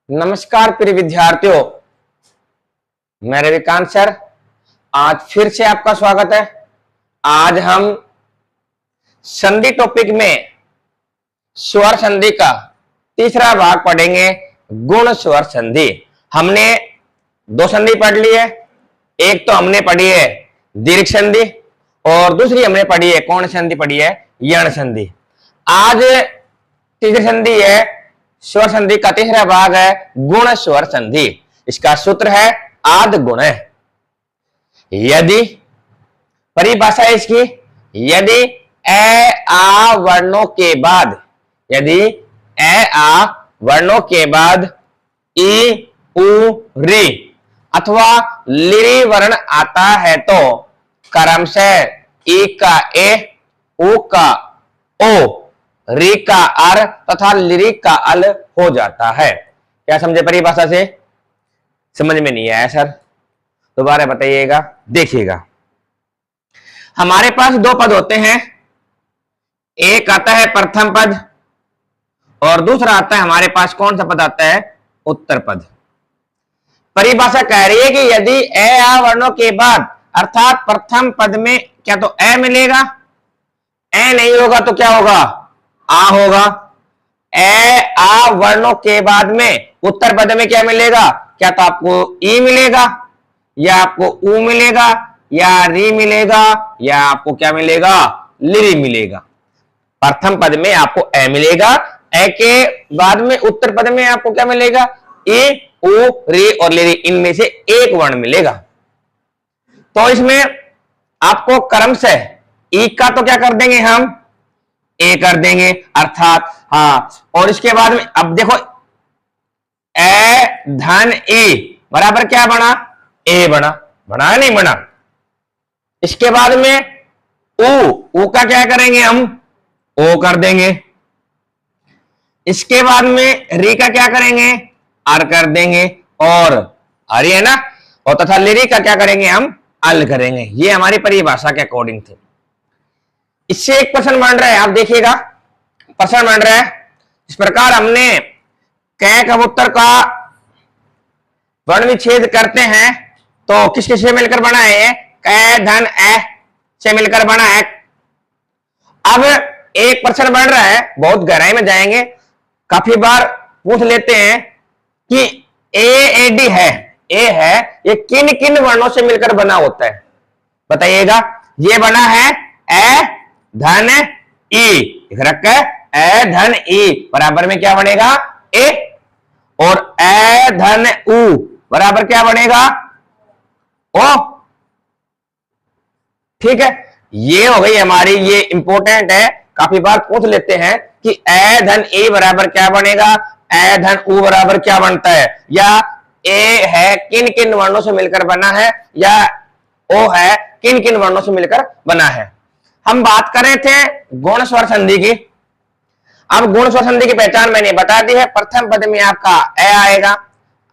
नमस्कार प्रिय विद्यार्थियों, मैं रविकांत सर। आज फिर से आपका स्वागत है। आज हम संधि टॉपिक में स्वर संधि का तीसरा भाग पढ़ेंगे, गुण स्वर संधि। हमने दो संधि पढ़ ली है। एक तो हमने पढ़ी है दीर्घ संधि और दूसरी हमने पढ़ी है कौन संधि पढ़ी है, यण संधि। आज तीसरी संधि है स्वर संधि का तीसरा भाग है गुण स्वर संधि। इसका सूत्र है आद गुण। यदि परिभाषा इसकी, यदि ए आ वर्णों के बाद, यदि ए आ वर्णों के बाद ई उ री अथवा लिरी वर्ण आता है तो क्रमशः ई का ए, उ का ओ, री का अर तथा लिरी का अल हो जाता है। क्या समझे परिभाषा से? समझ में नहीं आया सर? दोबारा बताइएगा, देखिएगा। हमारे पास दो पद होते हैं, एक आता है प्रथम पद और दूसरा आता है हमारे पास कौन सा पद आता है, उत्तर पद। परिभाषा कह रही है कि यदि ए आ वर्णों के बाद अर्थात प्रथम पद में क्या तो ए मिलेगा, ए नहीं होगा तो क्या होगा, आ होगा। ए आ वर्णों के बाद में उत्तर पद में क्या मिलेगा, क्या तो आपको ई मिलेगा या आपको उ मिलेगा या री मिलेगा या आपको क्या मिलेगा, लिरी मिलेगा। प्रथम पद में आपको ए मिलेगा, ए के बाद में उत्तर पद में आपको क्या मिलेगा, ई उ री और लिरी, इनमें से एक वर्ण मिलेगा। तो इसमें आपको क्रम से ई का तो क्या कर देंगे हम, ए कर देंगे अर्थात हाँ। और इसके बाद में अब देखो ए धन ई बराबर क्या बना, ए बना, बना है नहीं बना। इसके बाद में उ का क्या करेंगे हम, ओ कर देंगे। इसके बाद में री का क्या करेंगे, आर कर देंगे और आर है ना, और तथा लिरी का क्या करेंगे हम, अल करेंगे। ये हमारी परिभाषा के अकॉर्डिंग थे। इससे एक प्रश्न बन रहा है, आप देखिएगा प्रश्न बन रहा है इस प्रकार। हमने कै कबूतर का वर्ण विच्छेद करते हैं तो किस किस से मिलकर बना है, कै धन ए से मिलकर बना है। अब एक प्रश्न बन रहा है, बहुत गहराई में जाएंगे, काफी बार पूछ लेते हैं कि ए डी है, ए है, ये किन किन वर्णों से मिलकर बना होता है, बताइएगा। ये बना है ए धन ई, रख ए धन ई बराबर में क्या बनेगा, ए, और ए धन उ बराबर क्या बनेगा, ओ। ठीक है, ये हो गई हमारी, ये इंपॉर्टेंट है, काफी बार पूछ लेते हैं कि ए धन ए बराबर क्या बनेगा, ए धन उ बराबर क्या बनता है, या ए है किन किन वर्णों से मिलकर बना है, या ओ है किन किन वर्णों से मिलकर बना है। हम बात कर रहे थे गुण स्वर संधि की। अब गुण स्वर संधि की पहचान मैंने बता दी है। प्रथम पद में आपका ए आएगा,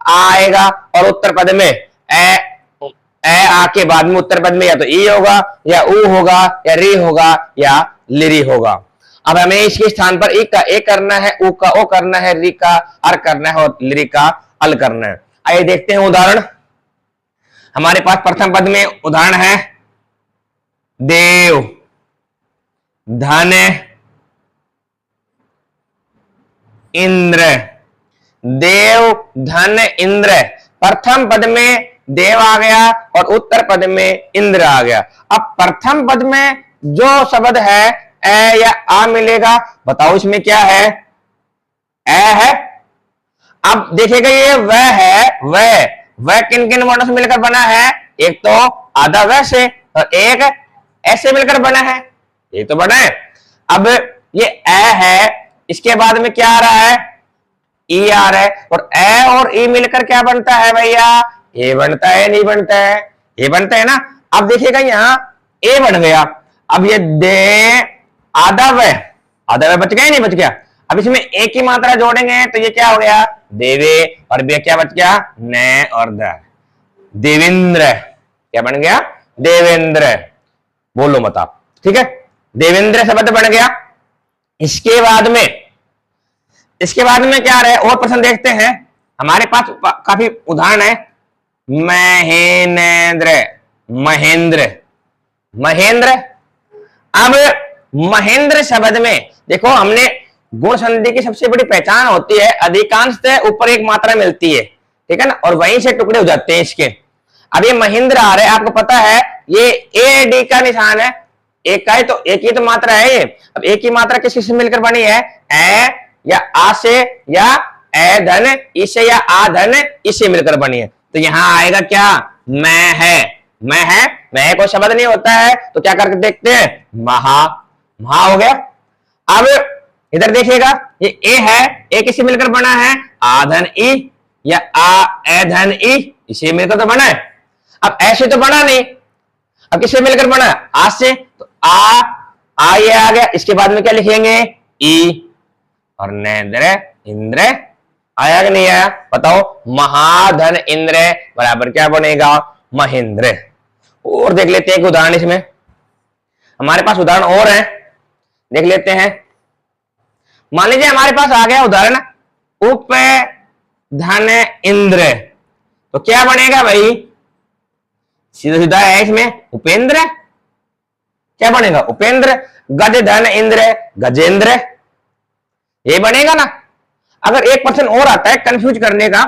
आ आएगा, और उत्तर पद में ए आ के बाद में उत्तर पद में या तो ई होगा या उ होगा या री होगा या लिरी होगा। अब हमें इसके स्थान पर ई का ए करना है, उ का ओ करना है, री का अर करना है और लिरी का अल करना है। आइए देखते हैं उदाहरण। हमारे पास प्रथम पद में उदाहरण है देव धन इंद्र, देव धन इंद्र। प्रथम पद में देव आ गया और उत्तर पद में इंद्र आ गया। अब प्रथम पद में जो शब्द है ए या आ मिलेगा, बताओ इसमें क्या है, ए है। अब देखिएगा ये वह है, वह किन किन वर्णों से मिलकर बना है, एक तो आधा वह से और एक ऐसे मिलकर बना है, ये तो बना है। अब ये ए है, इसके बाद में क्या आ रहा है, ई आ रहा है, और ए और ई मिलकर क्या बनता है भैया, ए बनता है, नहीं बनता है, ए बनता है ना। अब देखिएगा यहाँ ए बन गया। अब ये दे आधा वह बच गया, नहीं बच गया। अब इसमें एक ही मात्रा जोड़ेंगे तो ये क्या हो गया, देवे, और बे क्या बच गया, न और द, देवेंद्र। क्या बन गया, देवेंद्र। बोलो मत आप, ठीक है, देवेंद्र शब्द बन गया। इसके बाद में क्या रहे, और प्रश्न देखते हैं। हमारे पास काफी उदाहरण है। महेंद्र, महेंद्र, महेंद्र। अब महेंद्र शब्द में देखो, हमने गुण संधि की सबसे बड़ी पहचान होती है अधिकांशतः ऊपर एक मात्रा मिलती है, ठीक है ना, और वहीं से टुकड़े हो जाते हैं इसके। अब ये महेंद्र आ रहा है, आपको पता है ये ए डी का निशान है, एक का है तो एक ही तो मात्रा है ये। अब एक ही मात्रा किस से मिलकर बनी है? ए या आ से, या ए धन इसे, या आ धन इससे मिलकर बनी है। तो यहां आएगा क्या? मैं है, मैं है, मैं कोई शब्द नहीं होता है, तो क्या करके देखते हैं? महा, महा हो गया। अब इधर देखिएगा, ये ए है, ए किससे मिलकर बना है? आ धन ई या आ ए धन ई, इसे मिलकर तो बना है। अब ऐसे तो बना नहीं, अब किससे मिलकर बना? आज से, तो आ ये आ गया, इसके बाद में क्या लिखेंगे? ई, और नेंद्र इंद्र आया कि नहीं आया? बताओ, महाधन इंद्र बराबर क्या बनेगा? महेंद्र। और देख लेते हैं एक उदाहरण, इसमें हमारे पास उदाहरण और है, देख लेते हैं। मान लीजिए हमारे पास आ गया उदाहरण उप धन इंद्र, तो क्या बनेगा भाई? सीधा सीधा है इसमें, उपेंद्र। क्या बनेगा? उपेंद्र। गज धन इंद्र, गजेंद्र, ये बनेगा ना। अगर 1% और आता है कंफ्यूज करने का,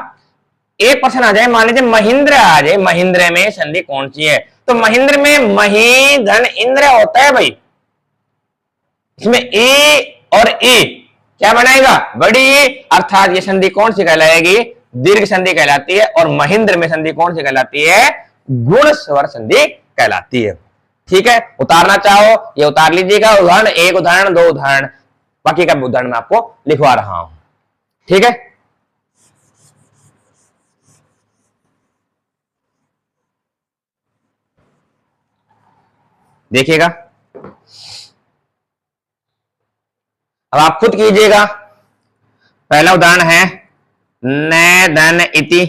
1% आ जाए, मान लीजिए महेंद्र आ जाए, महेंद्र में संधि कौन सी है? तो महेंद्र में मही धन इंद्र होता है भाई, इसमें ए और ए क्या बनाएगा? बड़ी ए, अर्थात ये संधि कौन सी कहलाएगी? दीर्घ संधि कहलाती है। और महेंद्र में संधि कौन सी कहलाती है? गुण स्वर संधि कहलाती है। ठीक है, उतारना चाहो ये उतार लीजिएगा, उदाहरण, एक उदाहरण, दो उदाहरण, बाकी का उदाहरण मैं आपको लिखवा रहा हूं। ठीक है, देखिएगा, अब आप खुद कीजिएगा। पहला उदाहरण है न धन इति,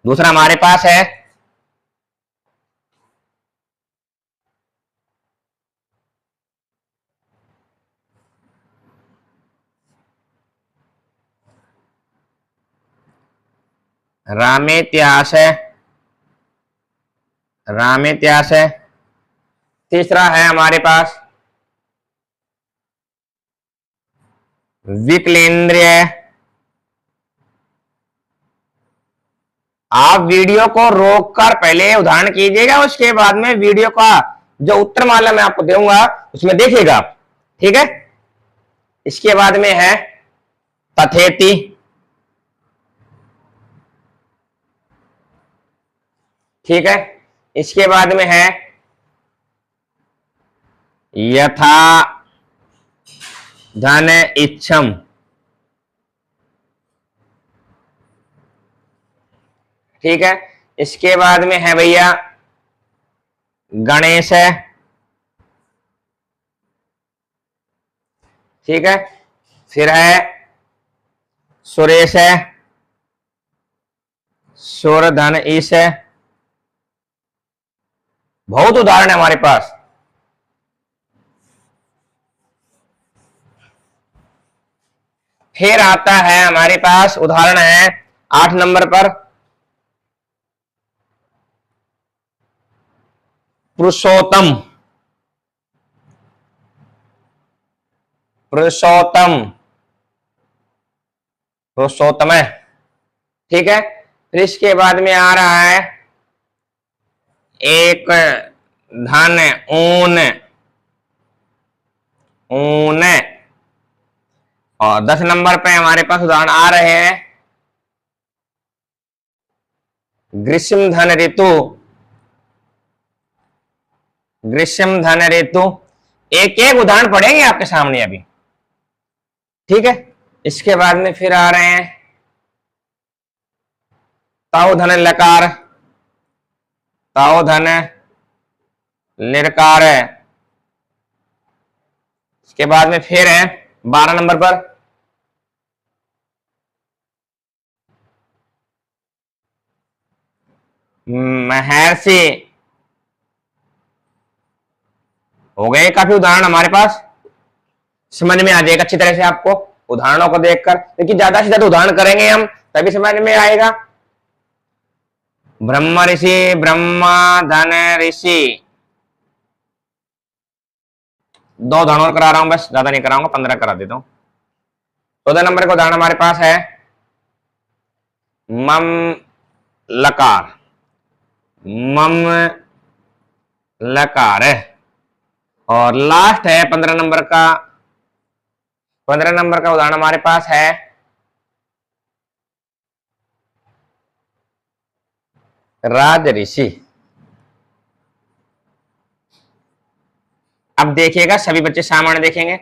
दूसरा हमारे पास है रामेत्यास, रामेत्यास। तीसरा है हमारे पास विकलेंद्रिय। आप वीडियो को रोककर पहले उदाहरण कीजिएगा, उसके बाद में वीडियो का जो उत्तर माला मैं आपको दूंगा उसमें देखिएगा आप। ठीक है, इसके बाद में है तथेति, ठीक है, इसके बाद में है यथा धन इच्छम, ठीक है, इसके बाद में है भैया गणेश है, ठीक है, फिर है सुरेश है, सुर धन ईश है। बहुत उदाहरण है हमारे पास। फिर आता है हमारे पास उदाहरण है 8 नंबर पर पुरुषोत्तम, पुरुषोत्तम, पुरुषोत्तम है, ठीक है। फिर इसके बाद में आ रहा है एक धन ऊन, ऊन। और 10 नंबर पे हमारे पास उदाहरण आ रहे हैं ग्रीष्म धन ऋतु, ग्रीष्म धन ऋतु। एक एक उदाहरण पढ़ेंगे आपके सामने अभी, ठीक है। इसके बाद में फिर आ रहे हैं ताऊ धन लकार, ताऊ धन निरकार है। इसके बाद में फिर है 12 नंबर पर महर्षि। हो गए काफी उदाहरण हमारे पास, समझ में आ जाएगा अच्छी तरह से आपको उदाहरणों को देखकर, क्योंकि ज्यादा से ज्यादा उदाहरण करेंगे हम तभी समझ में आएगा। ब्रह्म ऋषि, ब्रह्मा धन ऋषि, 2 उदाहरण और करा रहा हूं, बस ज्यादा नहीं कराऊंगा, 15 करा देता हूं। 14 नंबर का उदाहरण हमारे पास है मम लकार, मम लकार है। और लास्ट है 15 नंबर का, 15 नंबर का उदाहरण हमारे पास है राज ऋषि। अब देखिएगा, सभी बच्चे सामान्य देखेंगे।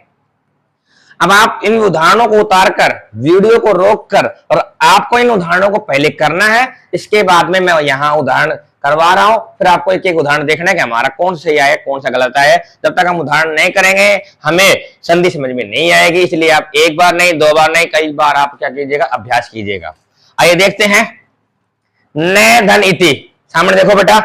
अब आप इन उदाहरणों को उतारकर, वीडियो को रोककर, और आपको इन उदाहरणों को पहले करना है, इसके बाद में मैं यहां उदाहरण करवा रहा हूं, फिर आपको एक एक उदाहरण देखना है कि हमारा कौन सही आया कौन सा गलत आया। जब तक हम उदाहरण नहीं करेंगे हमें संधि समझ में नहीं आएगी, इसलिए आप एक बार नहीं, 2 बार नहीं, कई बार आप क्या कीजिएगा, अभ्यास कीजिएगा। आइए देखते हैं। न धन इति, सामने देखो बेटा,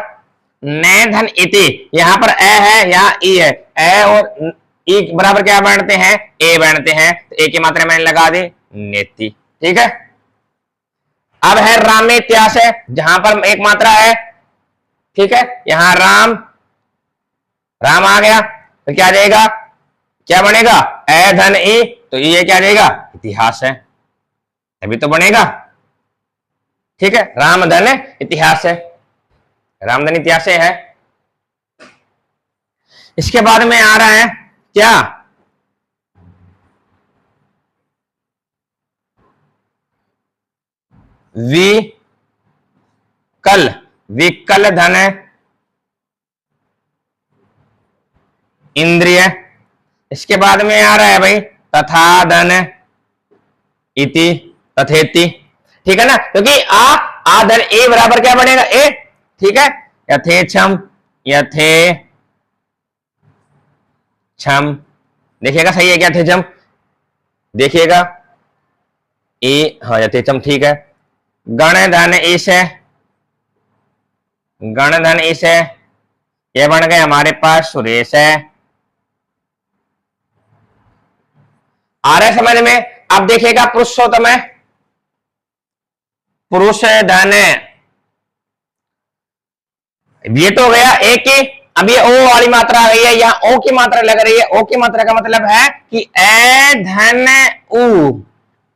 न धन इति, यहां पर ए है, यहां ई है, ए और ई बराबर क्या बनते हैं, ए बनते हैं, तो ए की मात्रा मैंने लगा दी नेति, ठीक है। अब है राम में इतिहास है, जहां पर एक मात्रा है, ठीक है, यहां राम, राम आ गया तो क्या जाएगा, क्या बनेगा, ए धन ई, तो ये क्या जाएगा, इतिहास है, तभी तो बनेगा, ठीक है। राम धन इतिहास है, रामधन इतिहास है। इसके बाद में आ रहा है क्या, विकल, विकल धन इंद्रिय। इसके बाद में आ रहा है भाई तथा धन इति, तथेति, ठीक है ना, क्योंकि आ धन ए बराबर क्या बनेगा, ए, ठीक है। यथेक्षम, यथे क्षम, देखिएगा सही है क्या, यथेक्षम, देखिएगा ए, हाँ यथेक्षम, ठीक है। गण धन ईश, गण धन ईश, ये बन गए हमारे पास सुरेश है। आ रहा है समझ में। अब देखिएगा पुरुषोत्तम है, पुरुष धन, ये तो हो गया एक ही। अब ये ओ वाली मात्रा आ गई है, यहाँ ओ की मात्रा लग रही है। ओ की मात्रा का मतलब है कि ए धन उ,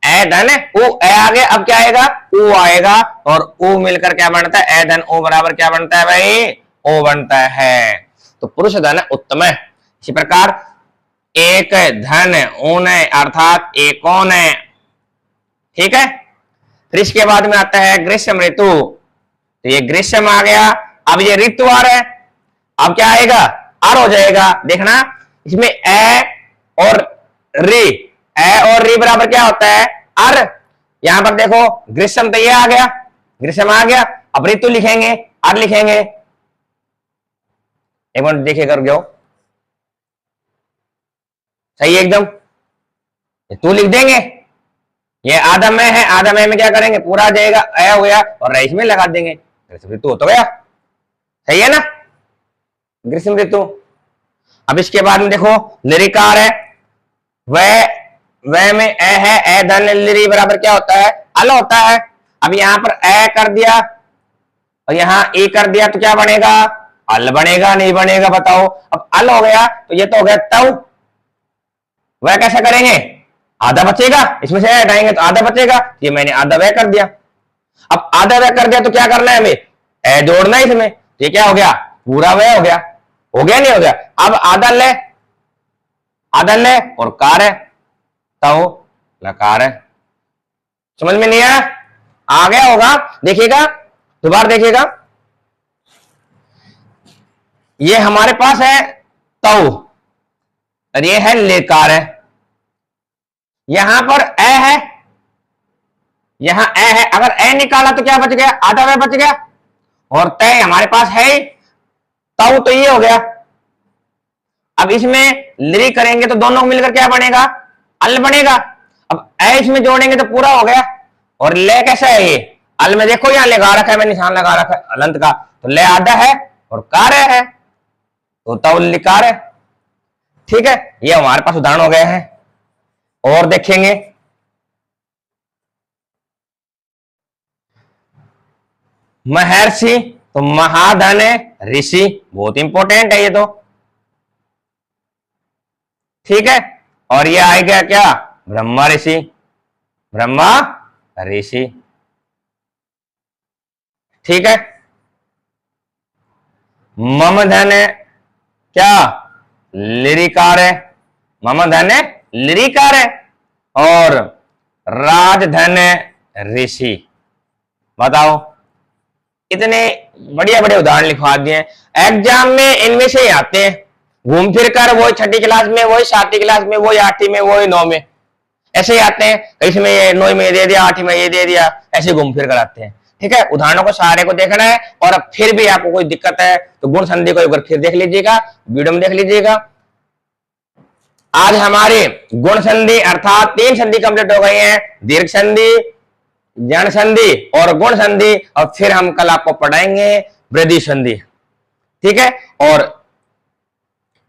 ए धन उ, ए आगे अब क्या आएगा, उ आएगा, और उ मिलकर क्या बनता है, ए धन उ बराबर क्या बनता है भाई, ओ बनता है। तो पुरुष धन उत्तम है। इसी प्रकार एक धन ऊन अर्थात एकोन, ठीक है। फिर इसके बाद में आता है ग्रीष्म ऋतु, तो ये ग्रीष्म आ गया। अब ये ऋतु आ रहा है, अब क्या आएगा, अर हो जाएगा। देखना इसमें ए और री, ए और री बराबर क्या होता है, अर। यहां पर देखो ग्रीष्म तो ये आ गया, ग्रीष्म आ गया। अब ऋतु लिखेंगे, अर लिखेंगे, एक मिनट देखिए कर जाओ, सही एकदम, तू लिख देंगे। ये आधा में है, आधा में क्या करेंगे, पूरा आ जाएगा, ए हो गया, और रईस में लगा देंगे, ऋतु तो गया, सही है ना, ग्रीष्म ऋतु। अब इसके बाद में देखो लिरिकार है, वह में ए है, ए धन लिरी बराबर क्या होता है, अल होता है। अब यहां पर ए कर दिया और यहां ए कर दिया, तो क्या बनेगा, अल बनेगा, नहीं बनेगा बताओ। अब अल हो गया तो ये तो हो गया तव, वह कैसे करेंगे, आधा बचेगा, इसमें से हटाएंगे तो आधा बचेगा, ये मैंने आधा वह कर दिया। अब आधा वह कर दिया तो क्या करना है हमें, ए जोड़ना है इसमें, ये क्या हो गया, पूरा वह हो गया, हो गया नहीं हो गया। अब आधा ले, आधा ले और कार है, तव लकार है। समझ में नहीं आया, आ गया होगा, देखिएगा दोबारा देखिएगा। ये हमारे पास है तव और ये है लेकार है, यहां पर ए है, यहां ए है, अगर ए निकाला तो क्या बच गया, आधा वह बच गया, और तय हमारे पास है तव, तो ये हो गया। अब इसमें लिरी करेंगे तो दोनों मिलकर क्या बनेगा, अल बनेगा। अब ए इसमें जोड़ेंगे तो पूरा हो गया, और ले कैसा है, ये अल में देखो यहां लगा रखा है, मैं निशान लगा रखा है अलंत का, तो ले आधा है और कार है, तो तव लिकार है, ठीक है। ये हमारे पास उदाहरण हो गए हैं, और देखेंगे महर्षि तो महाधन ऋषि, बहुत इंपॉर्टेंट है ये तो, ठीक है। और ये आएगा क्या, ब्रह्मा ऋषि, ब्रह्मा ऋषि, ठीक है। मम धन क्या, लिरिकार है, मम धन लिरिकार है। और राजधन ऋषि, बताओ, इतने बढ़िया बढ़िया उदाहरण लिखवा दिए। एग्जाम में इनमें से ही आते हैं, घूम फिर कर वही छठी क्लास में, वही सातवीं क्लास में, वही आठवीं में, वही 9 में, ऐसे ही आते हैं। इसमें ये 9 में ये दे दिया, 8वीं में ये दे दिया, ऐसे घूम फिर कर आते हैं, ठीक है। उदाहरणों को सारे को देखना है। और अब फिर भी आपको कोई दिक्कत है तो गुण संधि को एक बार फिर देख लीजिएगा, वीडियो में देख लीजिएगा। आज हमारी गुण संधि अर्थात 3 संधि कंप्लीट हो गई हैं, दीर्घ संधि, जन संधि और गुण संधि। और फिर हम कल आपको पढ़ाएंगे वृद्धि संधि, ठीक है। और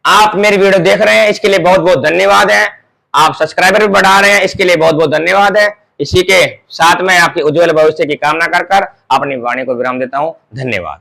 आप मेरी वीडियो देख रहे हैं इसके लिए बहुत बहुत धन्यवाद है। आप सब्सक्राइबर भी बढ़ा रहे हैं, इसके लिए बहुत बहुत धन्यवाद है। इसी के साथ में आपके उज्जवल भविष्य की कामना कर अपनी वाणी को विराम देता हूं। धन्यवाद।